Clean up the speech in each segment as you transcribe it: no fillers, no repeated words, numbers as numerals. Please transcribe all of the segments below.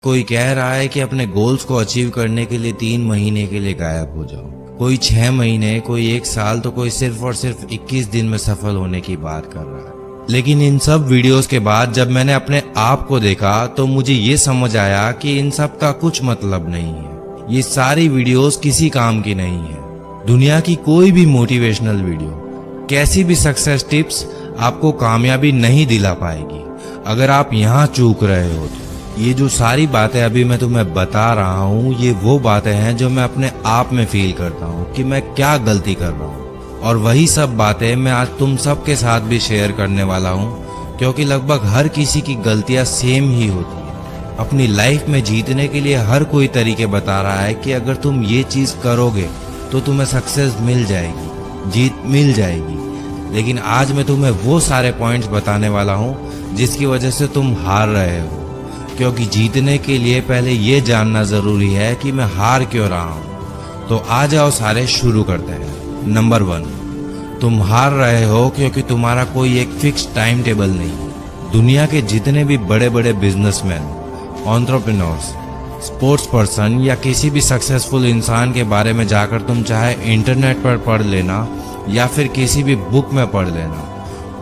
कोई कह रहा है कि अपने गोल्स को अचीव करने के लिए 3 महीने के लिए गायब हो जाओ, कोई 6 महीने, कोई 1 साल, तो कोई सिर्फ और सिर्फ 21 दिन में सफल होने की बात कर रहा है। लेकिन इन सब वीडियोस के बाद जब मैंने अपने आप को देखा तो मुझे ये समझ आया कि इन सब का कुछ मतलब नहीं है। ये सारी वीडियोस किसी काम की नहीं है। दुनिया की कोई भी मोटिवेशनल वीडियो, कैसी भी सक्सेस टिप्स आपको कामयाबी नहीं दिला पाएगी अगर आप यहाँ चूक रहे हो। तो ये जो सारी बातें अभी मैं तुम्हें बता रहा हूँ, ये वो बातें हैं जो मैं अपने आप में फील करता हूँ कि मैं क्या गलती कर रहा हूँ, और वही सब बातें मैं आज तुम सबके साथ भी शेयर करने वाला हूँ, क्योंकि लगभग हर किसी की गलतियाँ सेम ही होती है। अपनी लाइफ में जीतने के लिए हर कोई तरीके बता रहा है कि अगर तुम ये चीज करोगे तो तुम्हें सक्सेस मिल जाएगी, जीत मिल जाएगी। लेकिन आज मैं तुम्हें वो सारे पॉइंट्स बताने वाला हूँ जिसकी वजह से तुम हार रहे हो, क्योंकि जीतने के लिए पहले ये जानना जरूरी है कि मैं हार क्यों रहा हूँ। तो आ जाओ सारे शुरू करते हैं। नंबर 1, तुम हार रहे हो क्योंकि तुम्हारा कोई एक फिक्स टाइम टेबल नहीं। दुनिया के जितने भी बड़े बड़े बिजनेसमैन, एंटरप्रेन्योर्स, स्पोर्ट्स पर्सन या किसी भी सक्सेसफुल इंसान के बारे में जाकर तुम चाहे इंटरनेट पर पढ़ लेना या फिर किसी भी बुक में पढ़ लेना,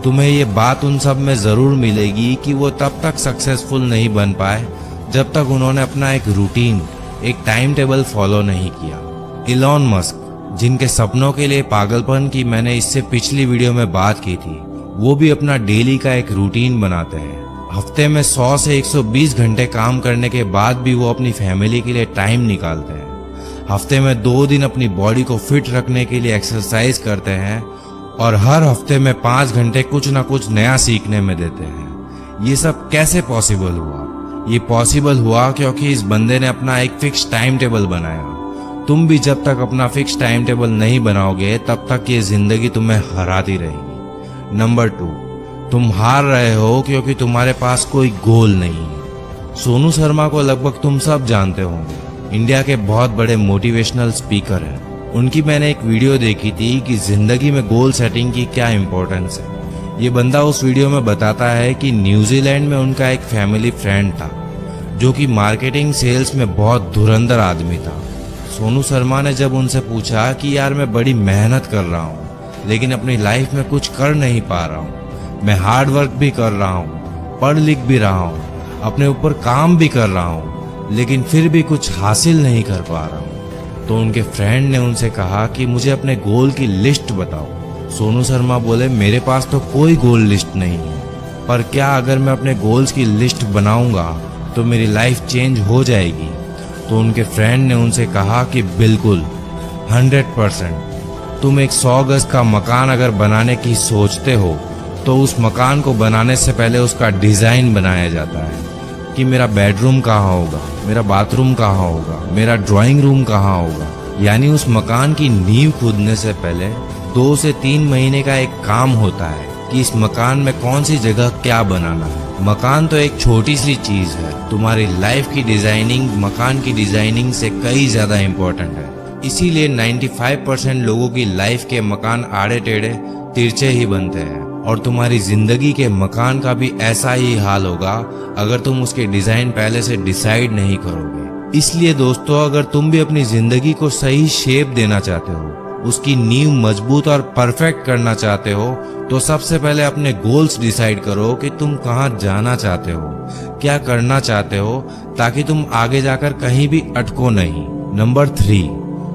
तुम्हें ये बात उन सब में जरूर मिलेगी कि वो तब तक सक्सेसफुल नहीं बन पाए जब तक उन्होंने अपना एक रूटीन, एक टाइम टेबल फॉलो नहीं किया। इलॉन मस्क, जिनके सपनों के लिए पागलपन की मैंने इससे पिछली वीडियो में बात की थी, वो भी अपना डेली का एक रूटीन बनाते हैं। हफ्ते में 100 से 120 घंटे काम करने के बाद भी वो अपनी फैमिली के लिए टाइम निकालते हैं। हफ्ते में 2 दिन अपनी बॉडी को फिट रखने के लिए एक्सरसाइज करते हैं और हर हफ्ते में 5 घंटे कुछ ना कुछ नया सीखने में देते हैं। ये सब कैसे पॉसिबल हुआ? ये पॉसिबल हुआ क्योंकि इस बंदे ने अपना एक फिक्स टाइम टेबल बनाया। तुम भी जब तक अपना फिक्स टाइम टेबल नहीं बनाओगे तब तक ये जिंदगी तुम्हें हराती रहेगी। नंबर 2, तुम हार रहे हो क्योंकि तुम्हारे पास कोई गोल नहीं है। सोनू शर्मा को लगभग तुम सब जानते होंगे, इंडिया के बहुत बड़े मोटिवेशनल स्पीकर हैं। उनकी मैंने एक वीडियो देखी थी कि जिंदगी में गोल सेटिंग की क्या इंपॉर्टेंस है। ये बंदा उस वीडियो में बताता है कि न्यूजीलैंड में उनका एक फैमिली फ्रेंड था जो कि मार्केटिंग सेल्स में बहुत धुरंधर आदमी था। सोनू शर्मा ने जब उनसे पूछा कि यार मैं बड़ी मेहनत कर रहा हूँ लेकिन अपनी लाइफ में कुछ कर नहीं पा रहा हूँ, मैं हार्ड वर्क भी कर रहा हूँ, पढ़ लिख भी रहा हूँ, अपने ऊपर काम भी कर रहा हूँ, लेकिन फिर भी कुछ हासिल नहीं कर पा रहा हूँ, तो उनके फ्रेंड ने उनसे कहा कि मुझे अपने गोल की लिस्ट बताओ। सोनू शर्मा बोले, मेरे पास तो कोई गोल लिस्ट नहीं है, पर क्या अगर मैं अपने गोल्स की लिस्ट बनाऊंगा तो मेरी लाइफ चेंज हो जाएगी? तो उनके फ्रेंड ने उनसे कहा कि बिल्कुल, 100%। तुम एक 100 गज का मकान अगर बनाने की सोचते हो तो उस मकान को बनाने से पहले उसका डिजाइन बनाया जाता है कि मेरा बेडरूम कहाँ होगा, मेरा बाथरूम कहाँ होगा, मेरा ड्राइंग रूम कहाँ होगा। यानी उस मकान की नींव खोदने से पहले 2 से 3 महीने का एक काम होता है कि इस मकान में कौन सी जगह क्या बनाना है। मकान तो एक छोटी सी चीज है, तुम्हारी लाइफ की डिजाइनिंग मकान की डिजाइनिंग से कई ज्यादा इम्पोर्टेंट है। इसीलिए 95% लोगों की लाइफ के मकान आड़े टेढ़े तिरछे ही बनते हैं, और तुम्हारी जिंदगी के मकान का भी ऐसा ही हाल होगा अगर तुम उसके डिजाइन पहले से डिसाइड नहीं करोगे। इसलिए दोस्तों, अगर तुम भी अपनी जिंदगी को सही शेप देना चाहते हो, उसकी नींव मजबूत और परफेक्ट करना चाहते हो, तो सबसे पहले अपने गोल्स डिसाइड करो कि तुम कहाँ जाना चाहते हो, क्या करना चाहते हो, ताकि तुम आगे जाकर कहीं भी अटको नहीं। नंबर 3,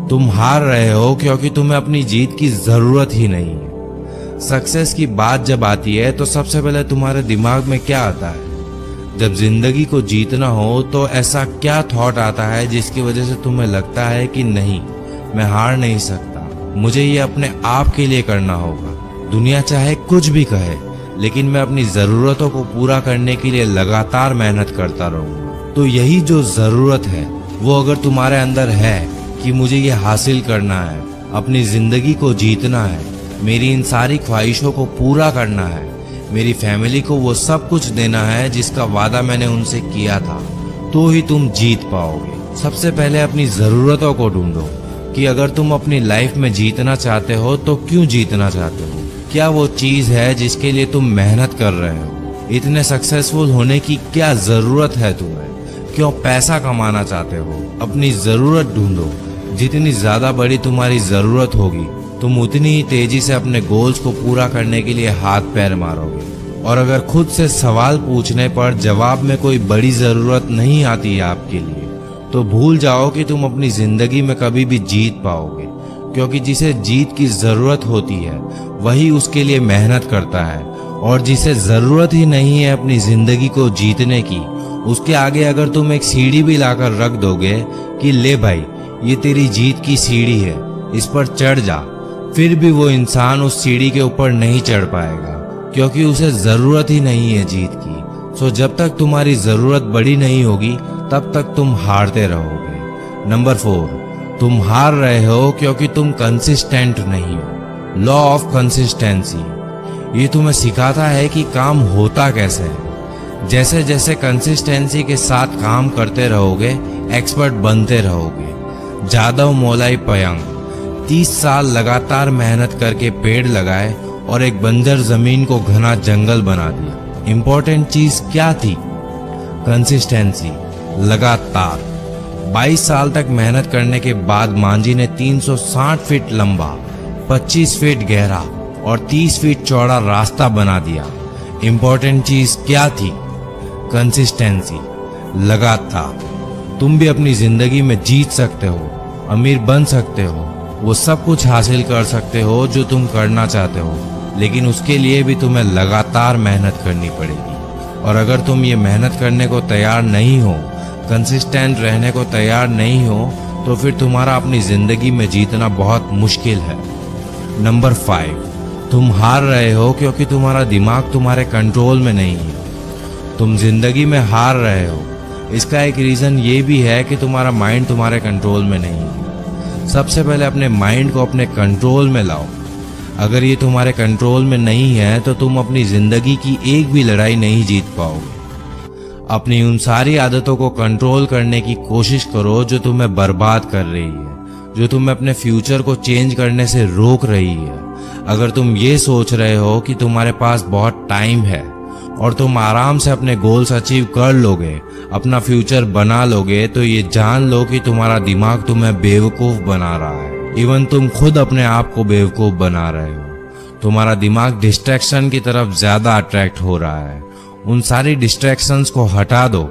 तुम हार रहे हो क्योंकि तुम्हें अपनी जीत की जरूरत ही नहीं है। सक्सेस की बात जब आती है तो सबसे पहले तुम्हारे दिमाग में क्या आता है? जब जिंदगी को जीतना हो तो ऐसा क्या थॉट आता है जिसकी वजह से तुम्हें लगता है कि नहीं, मैं हार नहीं सकता, मुझे ये अपने आप के लिए करना होगा। दुनिया चाहे कुछ भी कहे, लेकिन मैं अपनी जरूरतों को पूरा करने के लिए लगातार मेहनत करता रहूंगा। तो यही जो जरूरत है वो अगर तुम्हारे अंदर है कि मुझे ये हासिल करना है, अपनी जिंदगी को जीतना है, मेरी इन सारी ख्वाहिशों को पूरा करना है, मेरी फैमिली को वो सब कुछ देना है जिसका वादा मैंने उनसे किया था, तो ही तुम जीत पाओगे। सबसे पहले अपनी जरूरतों को ढूंढो कि अगर तुम अपनी लाइफ में जीतना चाहते हो तो क्यों जीतना चाहते हो, क्या वो चीज है जिसके लिए तुम मेहनत कर रहे हो, इतने सक्सेसफुल होने की क्या जरूरत है तुम्हें, क्यों पैसा कमाना चाहते हो? अपनी जरूरत ढूंढो। जितनी ज्यादा बड़ी तुम्हारी जरूरत होगी, तुम उतनी ही तेजी से अपने गोल्स को पूरा करने के लिए हाथ पैर मारोगे। और अगर खुद से सवाल पूछने पर जवाब में कोई बड़ी जरूरत नहीं आती है आपके लिए, तो भूल जाओ कि तुम अपनी जिंदगी में कभी भी जीत पाओगे। क्योंकि जिसे जीत की जरूरत होती है वही उसके लिए मेहनत करता है, और जिसे जरूरत ही नहीं है अपनी जिंदगी को जीतने की, उसके आगे अगर तुम एक सीढ़ी भी लाकर रख दोगे कि ले भाई ये तेरी जीत की सीढ़ी है, इस पर चढ़ जा, फिर भी वो इंसान उस सीढ़ी के ऊपर नहीं चढ़ पाएगा, क्योंकि उसे जरूरत ही नहीं है जीत की। सो जब तक तुम्हारी जरूरत बड़ी नहीं होगी तब तक तुम हारते रहोगे। नंबर 4, तुम हार रहे हो क्योंकि तुम कंसिस्टेंट नहीं हो। लॉ ऑफ कंसिस्टेंसी ये तुम्हें सिखाता है कि काम होता कैसे है। जैसे जैसे कंसिस्टेंसी के साथ काम करते रहोगे, एक्सपर्ट बनते रहोगे। जादव मोलाई पयंग 30 साल लगातार मेहनत करके पेड़ लगाए और एक बंजर जमीन को घना जंगल बना दिया। इंपॉर्टेंट चीज क्या थी? कंसिस्टेंसी, लगातार। 22 साल तक मेहनत करने के बाद मांझी ने 360 फीट लंबा, 25 फीट गहरा और 30 फीट चौड़ा रास्ता बना दिया। इंपॉर्टेंट चीज क्या थी? कंसिस्टेंसी, लगातार। तुम भी अपनी जिंदगी में जीत सकते हो, अमीर बन सकते हो, वो सब कुछ हासिल कर सकते हो जो तुम करना चाहते हो, लेकिन उसके लिए भी तुम्हें लगातार मेहनत करनी पड़ेगी। और अगर तुम ये मेहनत करने को तैयार नहीं हो, कंसिस्टेंट रहने को तैयार नहीं हो, तो फिर तुम्हारा अपनी जिंदगी में जीतना बहुत मुश्किल है। नंबर 5, तुम हार रहे हो क्योंकि तुम्हारा दिमाग तुम्हारे कंट्रोल में नहीं है। तुम जिंदगी में हार रहे हो, इसका एक रीजन ये भी है कि तुम्हारा माइंड तुम्हारे कंट्रोल में नहीं है। सबसे पहले अपने माइंड को अपने कंट्रोल में लाओ। अगर ये तुम्हारे कंट्रोल में नहीं है तो तुम अपनी जिंदगी की एक भी लड़ाई नहीं जीत पाओगे। अपनी उन सारी आदतों को कंट्रोल करने की कोशिश करो जो तुम्हें बर्बाद कर रही है, जो तुम्हें अपने फ्यूचर को चेंज करने से रोक रही है। अगर तुम ये सोच रहे हो कि तुम्हारे पास बहुत टाइम है और तुम आराम से अपने गोल्स अचीव कर लोगे, अपना फ्यूचर बना लोगे, तो ये जान लो कि तुम्हारा दिमाग तुम्हें बेवकूफ बना रहा है। इवन तुम खुद अपने आप को बेवकूफ बना रहे हो। तुम्हारा दिमाग डिस्ट्रैक्शन की तरफ ज्यादा अट्रैक्ट हो रहा है। उन सारी डिस्ट्रैक्शंस को हटा दो,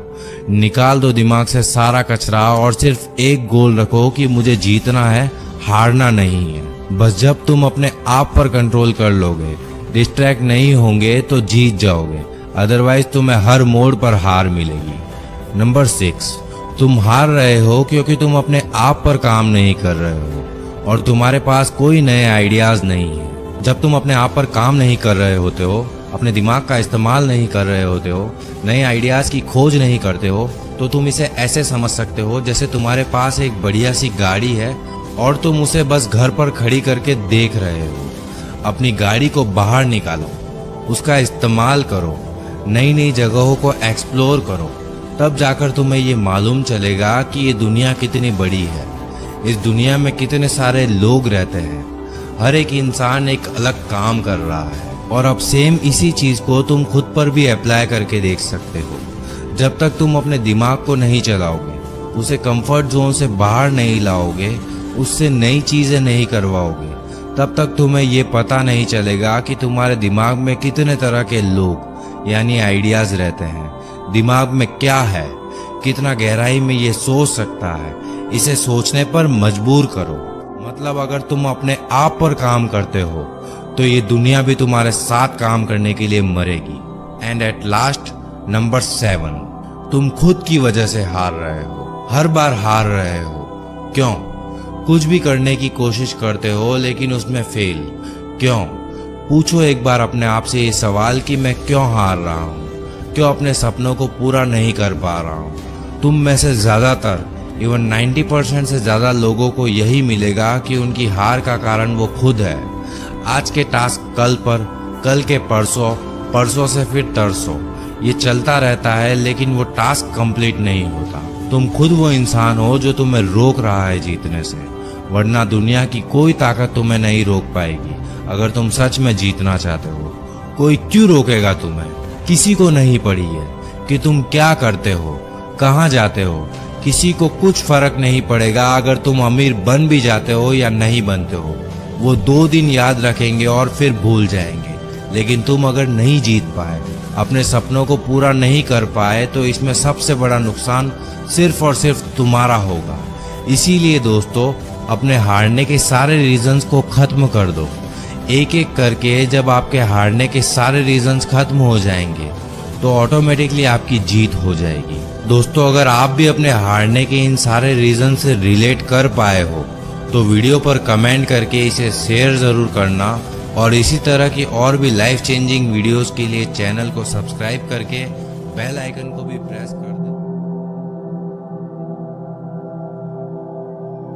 निकाल दो दिमाग से सारा कचरा और सिर्फ एक गोल रखो कि मुझे जीतना है, हारना नहीं है। बस जब तुम अपने आप पर कंट्रोल कर लोगे, डिस्ट्रैक्ट नहीं होंगे, तो जीत जाओगे। अदरवाइज तुम्हें हर मोड़ पर हार मिलेगी। नंबर 6, तुम हार रहे हो क्योंकि तुम अपने आप पर काम नहीं कर रहे हो और तुम्हारे पास कोई नए आइडियाज नहीं है। जब तुम अपने आप पर काम नहीं कर रहे होते हो, अपने दिमाग का इस्तेमाल नहीं कर रहे होते हो, नए आइडियाज की खोज नहीं करते हो, तो तुम इसे ऐसे समझ सकते हो जैसे तुम्हारे पास एक बढ़िया सी गाड़ी है और तुम उसे बस घर पर खड़ी करके देख रहे हो। अपनी गाड़ी को बाहर निकालो, उसका इस्तेमाल करो, नई नई जगहों को एक्सप्लोर करो, तब जाकर तुम्हें ये मालूम चलेगा कि ये दुनिया कितनी बड़ी है। इस दुनिया में कितने सारे लोग रहते हैं, हर एक इंसान एक अलग काम कर रहा है। और अब सेम इसी चीज को तुम खुद पर भी अप्लाई करके देख सकते हो। जब तक तुम अपने दिमाग को नहीं चलाओगे, उसे कंफर्ट जोन से बाहर नहीं लाओगे, उससे नई चीजें नहीं करवाओगे, तब तक तुम्हें ये पता नहीं चलेगा कि तुम्हारे दिमाग में कितने तरह के लोग यानी आइडियाज रहते हैं। दिमाग में क्या है, कितना गहराई में ये सोच सकता है, इसे सोचने पर मजबूर करो। मतलब अगर तुम अपने आप पर काम करते हो तो ये दुनिया भी तुम्हारे साथ काम करने के लिए मरेगी। एंड एट लास्ट, नंबर 7, तुम खुद की वजह से हार रहे हो, हर बार हार रहे हो। क्यों? कुछ भी करने की कोशिश करते हो लेकिन उसमें फेल। क्यों? पूछो एक बार अपने आप से ये सवाल कि मैं क्यों हार रहा हूँ, क्यों अपने सपनों को पूरा नहीं कर पा रहा हूँ। तुम में से ज्यादातर, इवन 90% से ज्यादा लोगों को यही मिलेगा कि उनकी हार का कारण वो खुद है। आज के टास्क कल पर, कल के परसों, परसों से फिर तरसों, ये चलता रहता है लेकिन वो टास्क कंप्लीट नहीं होता। तुम खुद वो इंसान हो जो तुम्हें रोक रहा है जीतने से, वरना दुनिया की कोई ताकत तुम्हें नहीं रोक पाएगी। अगर तुम सच में जीतना चाहते हो, कोई क्यों रोकेगा तुम्हें? किसी को नहीं पड़ी है कि तुम क्या करते हो, कहाँ जाते हो, किसी को कुछ फर्क नहीं पड़ेगा अगर तुम अमीर बन भी जाते हो या नहीं बनते हो। वो 2 दिन याद रखेंगे और फिर भूल जाएंगे। लेकिन तुम अगर नहीं जीत पाए, अपने सपनों को पूरा नहीं कर पाए, तो इसमें सबसे बड़ा नुकसान सिर्फ और सिर्फ तुम्हारा होगा। इसीलिए दोस्तों, अपने हारने के सारे रीजंस को खत्म कर दो। एक एक करके जब आपके हारने के सारे रीजंस खत्म हो जाएंगे तो ऑटोमेटिकली आपकी जीत हो जाएगी। दोस्तों, अगर आप भी अपने हारने के इन सारे रीजन से रिलेट कर पाए हो तो वीडियो पर कमेंट करके इसे शेयर ज़रूर करना, और इसी तरह की और भी लाइफ चेंजिंग वीडियोस के लिए चैनल को सब्सक्राइब करके बेल आइकन को भी प्रेस